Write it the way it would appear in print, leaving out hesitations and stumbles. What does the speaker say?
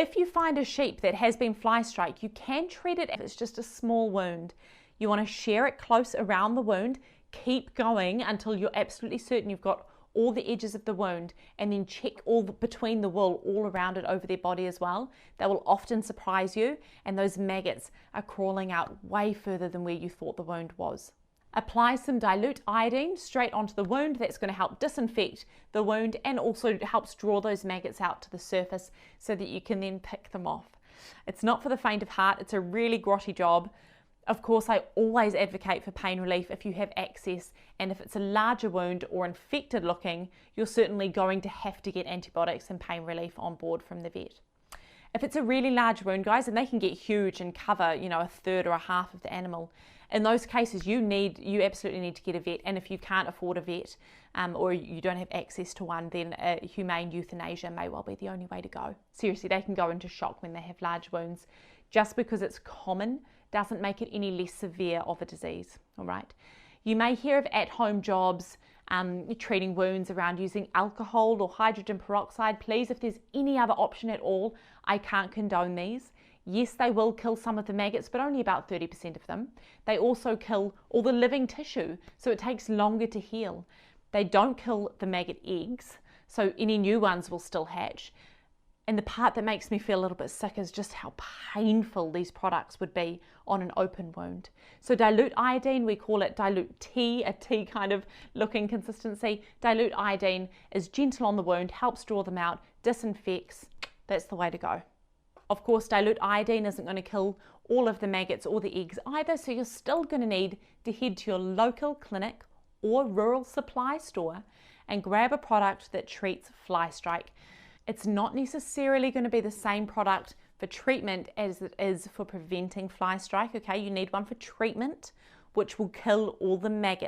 if you find a sheep that has been fly strike, you can treat it if it's just a small wound. You want to shear it close around the wound, keep going until you're absolutely certain you've got all the edges of the wound, and then check between the wool all around it over their body as well. That will often surprise you, and those maggots are crawling out way further than where you thought the wound was. Apply some dilute iodine straight onto the wound. That's going to help disinfect the wound and also helps draw those maggots out to the surface so that you can then pick them off. It's not for the faint of heart. It's a really grotty job. Of course, I always advocate for pain relief if you have access, and if it's a larger wound or infected looking, you're certainly going to have to get antibiotics and pain relief on board from the vet. If it's a really large wound, guys, and they can get huge and cover, you know, a third or a half of the animal, in those cases you absolutely need to get a vet. And if you can't afford a vet or you don't have access to one, then humane euthanasia may well be the only way to go. Seriously, they can go into shock when they have large wounds. Just because it's common doesn't make it any less severe of a disease, all right? You may hear of at-home jobs treating wounds around using alcohol or hydrogen peroxide. Please, if there's any other option at all, I can't condone these. Yes, they will kill some of the maggots, but only about 30% of them. They also kill all the living tissue, so it takes longer to heal. They don't kill the maggot eggs, so any new ones will still hatch. And the part that makes me feel a little bit sick is just how painful these products would be on an open wound. So dilute iodine, we call it dilute tea, a tea kind of looking consistency. Dilute iodine is gentle on the wound, helps draw them out, disinfects. That's the way to go. Of course, dilute iodine isn't going to kill all of the maggots or the eggs either, so you're still going to need to head to your local clinic or rural supply store and grab a product that treats fly strike. It's not necessarily going to be the same product for treatment as it is for preventing fly strike, okay? You need one for treatment, which will kill all the maggots.